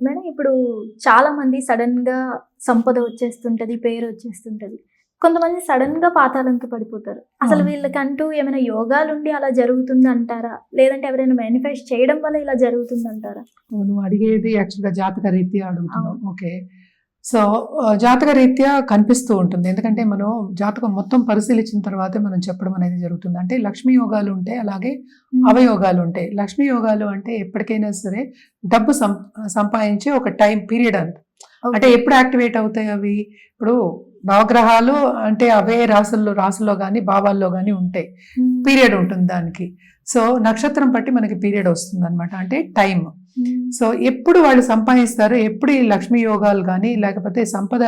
Madam ఇప్పుడు చాలా మంది సడెన్‌గా సంపద వచ్చేస్తుంటది, పేరు వచ్చేస్తుంటది. కొంతమంది సడెన్‌గా పాతాళంకి పడిపోతారు. అసలు అవును. వీళ్ళకంటూ ఏమైనా యోగాలుండి అలా జరుగుతుందంటారా? లేదంటే ఎవరైనా మేనిఫెస్ట్ చేయడం వల్ల ఇలా జరుగుతుందంటారా? నువ్వు అడిగేది యాక్చువల్‌గా జాతక రీత్యా అడుగుతున్నావు. అవును. ఓకే. సో, జాతక రీత్యా కనిపిస్తూ ఉంటుంది. ఎందుకంటే మనం జాతకం మొత్తం పరిశీలించిన తర్వాతే మనం చెప్పడం అనేది జరుగుతుంది. అంటే లక్ష్మీ యోగాలు ఉంటాయి. అలాగే హ్మ్. అవయోగాలు ఉంటాయి. లక్ష్మీ యోగాలు అంటే ఎప్పటికైనా సరే డబ్బు సంపాదించే ఒక టైం పీరియడ్ అంట. అంటే ఓకే. ఎప్పుడు యాక్టివేట్ అవుతాయి అవి? ఇప్పుడు నవగ్రహాలు అంటే అవే రాసుల్లో గాని, భావాల్లో గాని ఉంటాయి. హ్మ్. పీరియడ్ ఉంటుంది దానికి. సో, నక్షత్రం బట్టి మనకి పీరియడ్ వస్తుందనమాట. అంటే టైమ్. హ్మ్. సో, ఎప్పుడు వాళ్ళు సంపాదిస్తారు, ఎప్పుడు ఈ లక్ష్మీ యోగాలు గాని, లేకపోతే సంపద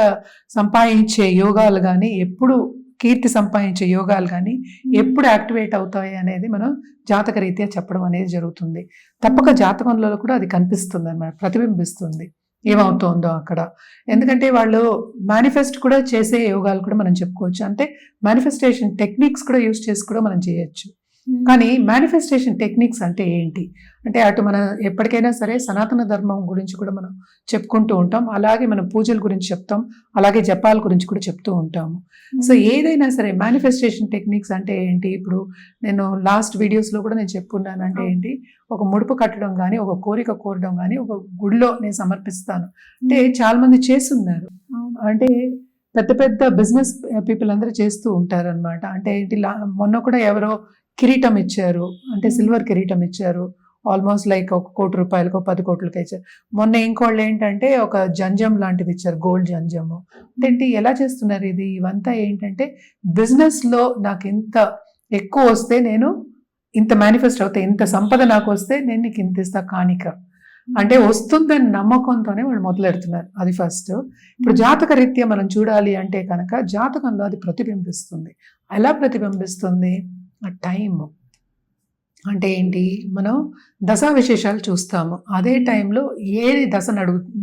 సంపాదించే యోగాలు గాని, ఎప్పుడు కీర్తి సంపాదించే యోగాలు గాని, ఎప్పుడు యాక్టివేట్ అవుతాయి అనేది మనం జాతక రీత్యా చెప్పడం అనేది జరుగుతుంది. తప్పక జాతకంలో కూడా అది కనిపిస్తుందనమాట. ప్రతిబింబిస్తుంది. ఏమవుతోందో అక్కడ. ఎందుకంటే వాళ్ళు మేనిఫెస్ట్ కూడా చేసే యోగాలు కూడా మనం చెప్పుకోవచ్చు. అంటే మేనిఫెస్టేషన్ టెక్నిక్స్ కూడా యూజ్ చేసి కూడా మనం చేయొచ్చు. హ్మ్. కానీ మేనిఫెస్టేషన్ టెక్నిక్స్ అంటే ఏంటి? అంటే అటు మన ఎప్పటికైనా సరే సనాతన ధర్మం గురించి కూడా మనం చెప్పుకుంటూ ఉంటాం. అలాగే మనం పూజల గురించి చెప్తాం. అలాగే జపాల గురించి కూడా చెప్తూ ఉంటాము. సో, ఏదైనా సరే మేనిఫెస్టేషన్ టెక్నిక్స్ అంటే ఏంటి? ఇప్పుడు నేను లాస్ట్ వీడియోస్‌లో కూడా నేను చెప్పుకున్నాను. అంటే అవును. ఏంటి? ఒక ముడుపు కట్టడం గాని, ఒక కోరిక కోరడం గాని, ఒక గుడిలో నేను సమర్పిస్తాను. అంటే చాలా మంది చేసున్నారు. అవును. అంటే పెద్ద పెద్ద బిజినెస్ పీపుల్ అందరూ చేస్తూ ఉంటారనమాట. అంటే ఏంటి మొన్న కూడా ఎవరో కిరీటం ఇచ్చారు. అంటే సిల్వర్ కిరీటం ఇచ్చారు. ఆల్మోస్ట్ లైక్ ఒక రూ. 1,00,00,000కో, 10,00,00,000కో ఇచ్చారు. మొన్న ఇంకోళ్ళేంటంటే ఒక జంజం లాంటిది ఇచ్చారు. గోల్డ్ జంజము. ఏంటి ఎలా చేస్తున్నారు ఇది? ఇవంతా ఏంటంటే బిజినెస్‌లో నాకింత ఎక్కువొస్తే నేను ఇంత మేనిఫెస్ట్ అవుతా. ఇంత సంపద నాకొస్తే నేను నీకింత ఇస్తా కానిక. అంటే వస్తుందని నమ్మకంతోనే వాళ్ళు మొదలెడుతున్నారు. అది ఫస్ట్. ఇప్పుడు జాతక రీత్యా మనం చూడాలి అంటే కనుక జాతకంలో అది ప్రతిబింబిస్తుంది. ఎలా ప్రతిబింబిస్తుంది? ఆ టైము. అంటే ఏంటి? మనం దశా విశేషాలు చూస్తాము. అదే టైంలో ఏది దశ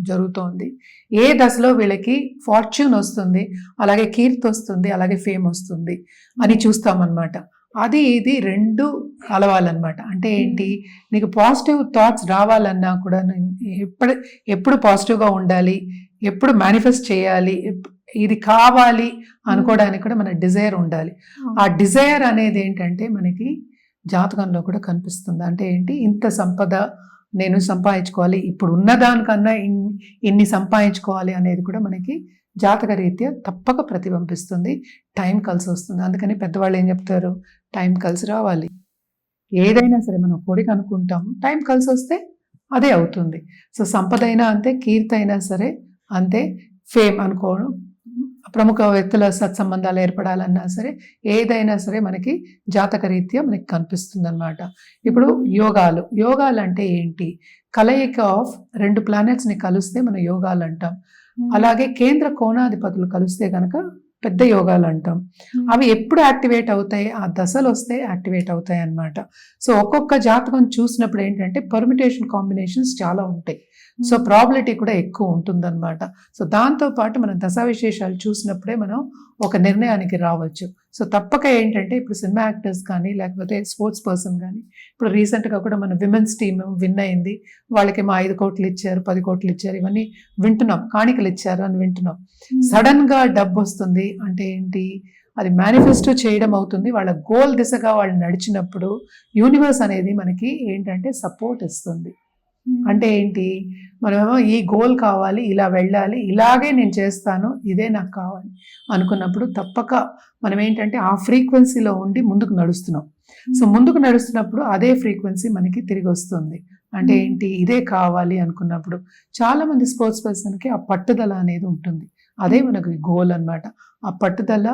జరుగుతోంది. ఏ దశలో వీళ్ళకి ఫార్చ్యూన్ వస్తుంది. అలాగే కీర్తొస్తుంది. అలాగే ఫేమ్ వస్తుంది అని చూస్తామనమాట. అది ఇది 2 కలవాలనమాట. అంటే ఏంటి? నీకు పాజిటివ్ థాట్స్ రావాలన్నా కూడా ఎప్పుడు ఎప్పుడు పాజిటివ్‌గా ఉండాలి. ఎప్పుడు మేనిఫెస్ట్ చేయాలి. ఇది కావాలి అనుకోవడానికి కూడా మన డిజైర్ ఉండాలి. ఆ డిజైర్ అనేది ఏంటంటే మనకి జాతకంలో కూడా కనిపిస్తుంది. అంటే ఏంటి? ఇంత సంపద నేను సంపాదించుకోవాలి. ఇప్పుడు ఉన్న దానికన్నా ఇన్ని సంపాదించుకోవాలి అనేది కూడా మనకి జాతక రీత్యా తప్పక ప్రతిబింబిస్తుంది. టైం కలిసొస్తుంది. అందుకని పెద్దవాళ్ళు ఏం చెప్తారు? టైం కలిసి రావాలి. ఏదైనా సరే మనం కోరిక అనుకుంటాము. టైం కలిసొస్తే అదే అవుతుంది. సో, సంపదైనా అంతే, కీర్తయినా సరే అంతే, ఫేమ్ అనుకోవడం ప్రముఖ వ్యక్తుల సత్సంబంధాలు ఏర్పడాలన్నా సరే, ఏదైనా సరే మనకి జాతక రీత్యా మనకి కనిపిస్తుందనమాట. ఇప్పుడు యోగాలు. యోగాలంటే ఏంటి? కలయిక ఆఫ్ 2 ప్లానెట్స్‌ని కలిస్తే మనం యోగాలంటాం. అలాగే కేంద్ర కోణాధిపతులు కలిస్తే గనక పెద్ద యోగాలంటాం. అవి ఎప్పుడు యాక్టివేట్ అవుతాయి? ఆ దశలొస్తే యాక్టివేట్ అవుతాయన్నమాట. సో, ఒక్కొక్క జాతకం చూసినప్పుడు ఏంటంటే పర్మిటేషన్ కాంబినేషన్స్ చాలా ఉంటాయి. సో, ప్రాబబిలిటీ కూడా ఎక్కువ ఉంటుందన్నమాట. సో, దాంతో పాటు మనం దశా విశేషాలు చూసినప్పుడే మనం ఒక నిర్ణయానికి రావచ్చు. సో, తప్పక ఏంటంటే ఇప్పుడు సినిమా యాక్టర్స్ కానీ, లేకపోతే స్పోర్ట్స్ పర్సన్ గానీ, ఇప్పుడు రీసెంట్‌గా కూడా మన విమెన్స్ టీమ్ విన్ అయింది. వాళ్ళకేమో 5,00,00,000 ఇచ్చారు, 10,00,00,000 ఇచ్చారు. ఇవన్నీ వింటున్నాం. కాணிకలు ఇచ్చారు అని వింటున్నాం. సడెన్‌గా డబ్బొస్తుంది అంటే ఏంటి? అది మేనిఫెస్టో చేయడం అవుతుంది. వాళ్ళ గోల్ దిశగా వాళ్ళు నడిచినప్పుడు యూనివర్స్ అనేది మనకి ఏంటంటే సపోర్ట్ ఇస్తుంది. అంటే ఏంటి? మనమేమో ఈ గోల్ కావాలి, ఇలా వెళ్ళాలి, ఇలాగే నేను చేస్తాను, ఇదే నాకు కావాలి అనుకున్నప్పుడు తప్పక మనమేంటంటే ఆ ఫ్రీక్వెన్సీలో ఉండి ముందుకు నడుస్తున్నాం. సో, ముందుకు నడుస్తున్నప్పుడు అదే ఫ్రీక్వెన్సీ మనకి తిరిగొస్తుంది. అంటే ఏంటి? ఇదే కావాలి అనుకున్నప్పుడు చాలామంది స్పోర్ట్స్ పర్సన్‌కి ఆ పట్టుదల అనేది ఉంటుంది. అదే మనకి గోల్ అనమాట. ఆ పట్టుదల,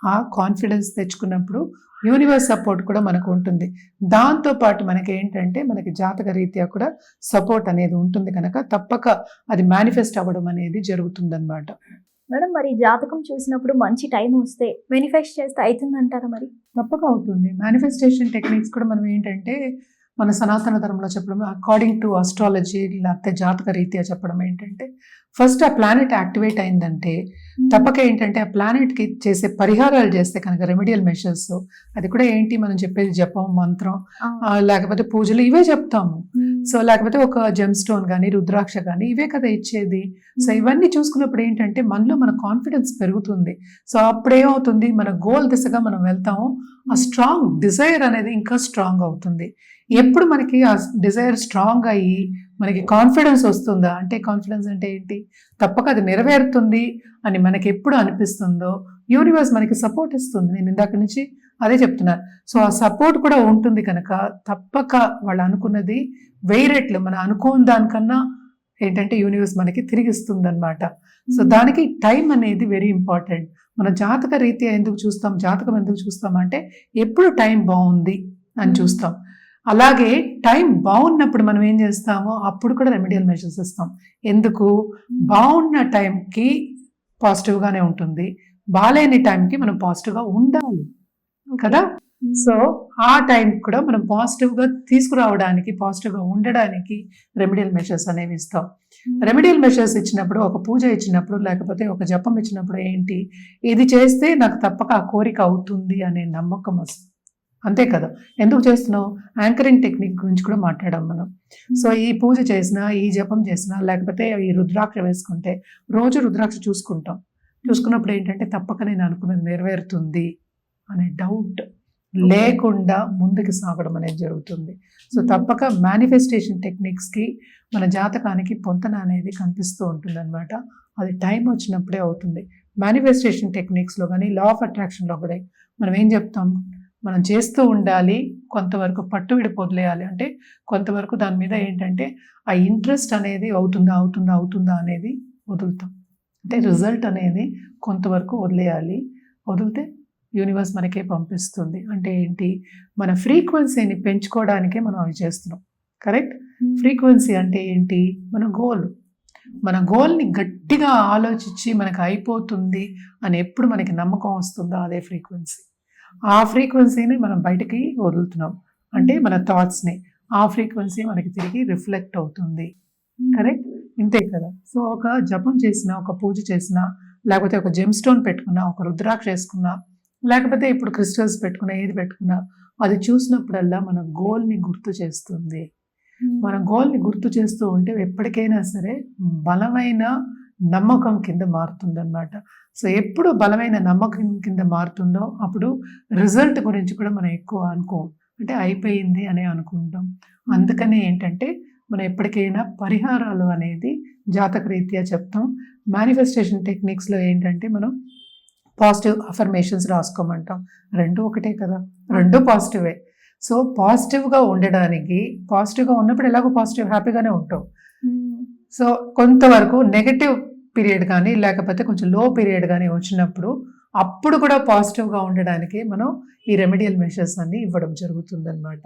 ఆ కాన్ఫిడెన్స్ తెచ్చుకున్నప్పుడు యూనివర్స్ సపోర్ట్ కూడా మనకు ఉంటుంది. దాంతో పాటు మనకేంటంటే మనకి జాతక రీత్యా కూడా సపోర్ట్ అనేది ఉంటుంది కనుక తప్పక అది మేనిఫెస్ట్ అవ్వడం అనేది జరుగుతుందనమాట. మేడం మరి జాతకం చూసినప్పుడు మంచి టైం వస్తే మేనిఫెస్ట్ చేస్తే అయితుందంటారా మరి? తప్పక అవుతుంది. మేనిఫెస్టేషన్ టెక్నిక్స్ కూడా మనం ఏంటంటే మన సనాతన ధర్మంలో చెప్పడం అకార్డింగ్ టు అస్ట్రాలజీ లేకపోతే జాతక రీత్యా చెప్పడం ఏంటంటే ఫస్ట్ ఆ ప్లానెట్ యాక్టివేట్ అయిందంటే తప్పక ఏంటంటే ఆ ప్లానెట్కి చేసే పరిహారాలు చేస్తే కనుక రెమెడియల్ మెషర్స్, అది కూడా ఏంటి మనం చెప్పేది జపం, మంత్రం, లేకపోతే పూజలు ఇవే చెప్తాము. సో లేకపోతే ఒక జెమ్ స్టోన్ కానీ రుద్రాక్ష కానీ ఇవే కదా ఇచ్చేది. సో ఇవన్నీ చూసుకున్నప్పుడు ఏంటంటే మనలో మన కాన్ఫిడెన్స్ పెరుగుతుంది. సో అప్పుడు ఏమవుతుంది, మన గోల్ దిశగా మనం వెళ్తాము. ఆ స్ట్రాంగ్ డిజైర్ అనేది ఇంకా స్ట్రాంగ్ అవుతుంది. ఎప్పుడు మనకి ఆ డిజైర్ స్ట్రాంగ్ అయ్యి మనకి కాన్ఫిడెన్స్ వస్తుందా, అంటే కాన్ఫిడెన్స్ అంటే ఏంటి, తప్పక అది నెరవేరుతుంది అని మనకి ఎప్పుడు అనిపిస్తుందో యూనివర్స్ మనకి సపోర్ట్ ఇస్తుంది. నేను ఇందాక నుంచి అదే చెప్తున్నాను. సో ఆ సపోర్ట్ కూడా ఉంటుంది కనుక తప్పక వాళ్ళు అనుకున్నది 1000 రెట్లు మనం అనుకోని దానికన్నా ఏంటంటే యూనివర్స్ మనకి తిరిగిస్తుంది అనమాట. సో దానికి టైం అనేది వెరీ ఇంపార్టెంట్. మన జాతక రీత్యా ఎందుకు చూస్తాం, జాతకం ఎందుకు చూస్తాం అంటే ఎప్పుడు టైం బాగుంది అని చూస్తాం. అలాగే టైం బాగున్నప్పుడు మనం ఏం చేస్తామో అప్పుడు కూడా రెమెడియల్ మెజర్స్ ఇస్తాం. ఎందుకు, బాగున్న టైంకి పాజిటివ్గానే ఉంటుంది, బాగాలేని టైంకి మనం పాజిటివ్గా ఉండాలి కదా. సో ఆ టైం కూడా మనం పాజిటివ్గా తీసుకురావడానికి, పాజిటివ్గా ఉండడానికి రెమెడియల్ మెషర్స్ అనేవి ఇస్తాం. రెమెడియల్ మెషర్స్ ఇచ్చినప్పుడు, ఒక పూజ ఇచ్చినప్పుడు, లేకపోతే ఒక జపం ఇచ్చినప్పుడు ఏంటి, ఇది చేస్తే నాకు తప్పక ఆ కోరిక అవుతుంది అనే నమ్మకం వస్తుంది. అంతే కదా. ఎందుకు చేస్తున్నావు, యాంకరింగ్ టెక్నిక్ గురించి కూడా మాట్లాడాం మనం. సో ఈ పూజ చేసినా, ఈ జపం చేసినా, లేకపోతే ఈ రుద్రాక్ష వేసుకుంటే రోజు రుద్రాక్ష చూసుకుంటాం. చూసుకున్నప్పుడు ఏంటంటే తప్పక నేను అనుకున్నది నెరవేరుతుంది అనే డౌట్ లేకుండా ముందుకు సాగడం అనేది జరుగుతుంది. సో తప్పక మేనిఫెస్టేషన్ టెక్నిక్స్కి మన జాతకానికి పొంతన అనేది కనిపిస్తూ ఉంటుంది అనమాట. అది టైం వచ్చినప్పుడే అవుతుంది. మేనిఫెస్టేషన్ టెక్నిక్స్లో కానీ, లా ఆఫ్ అట్రాక్షన్లో కూడా మనం ఏం చెప్తాం, మనం చేస్తూ ఉండాలి, కొంతవరకు పట్టు విడిపి వదిలేయాలి. అంటే కొంతవరకు దాని మీద ఏంటంటే ఆ ఇంట్రెస్ట్ అనేది అవుతుందా అనేది వదులుతాం. అంటే రిజల్ట్ అనేది కొంతవరకు వదిలేయాలి. వదిలితే యూనివర్స్ మనకే పంపిస్తుంది. అంటే ఏంటి, మన ఫ్రీక్వెన్సీని పెంచుకోవడానికే మనం అవి చేస్తున్నాం. కరెక్ట్. ఫ్రీక్వెన్సీ అంటే ఏంటి, మన గోల్ని గట్టిగా ఆలోచించి మనకు అయిపోతుంది అని ఎప్పుడు మనకి నమ్మకం వస్తుందో అదే ఫ్రీక్వెన్సీ. ఆ ఫ్రీక్వెన్సీని మనం బయటకి వదులుతున్నాం, అంటే మన థాట్స్ని. ఆ ఫ్రీక్వెన్సీ మనకి తిరిగి రిఫ్లెక్ట్ అవుతుంది. కరెక్ట్, ఇంతే కదా. సో ఒక జపం చేసినా, ఒక పూజ చేసినా, లేకపోతే ఒక జెమ్ స్టోన్ పెట్టుకున్నా, ఒక రుద్రాక్ష వేసుకున్నా, లేకపోతే ఇప్పుడు క్రిస్టల్స్ పెట్టుకున్నా, ఏది పెట్టుకున్నా, అది చూసినప్పుడల్లా మన గోల్ని గుర్తు చేస్తుంది. మన గోల్ని గుర్తు చేస్తూ ఉంటే ఎప్పటికైనా సరే బలమైన నమ్మకం కింద మారుతుంది అనమాట. సో ఎప్పుడు బలమైన నమ్మకం కింద మారుతుందో అప్పుడు రిజల్ట్ గురించి కూడా మనం ఎక్కువ అనుకోం, అంటే అయిపోయింది అని అనుకుంటాం. అందుకని ఏంటంటే మనం ఎప్పటికైనా పరిహారాలు అనేది జాతక రీత్యా చెప్తాం. మేనిఫెస్టేషన్ టెక్నిక్స్లో ఏంటంటే మనం పాజిటివ్ అఫర్మేషన్స్ రాసుకోమంటాం. రెండు ఒకటే కదా, రెండు పాజిటివే. సో పాజిటివ్గా ఉండడానికి, పాజిటివ్గా ఉన్నప్పుడు ఎలాగో పాజిటివ్ హ్యాపీగానే ఉంటాం. సో కొంతవరకు నెగటివ్ పీరియడ్ కానీ, లేకపోతే కొంచెం లో పీరియడ్ కానీ వచ్చినప్పుడు అప్పుడు కూడా పాజిటివ్గా ఉండడానికి మనం ఈ రెమెడియల్ మెషర్స్ అన్ని ఇవ్వడం జరుగుతుంది అనమాట.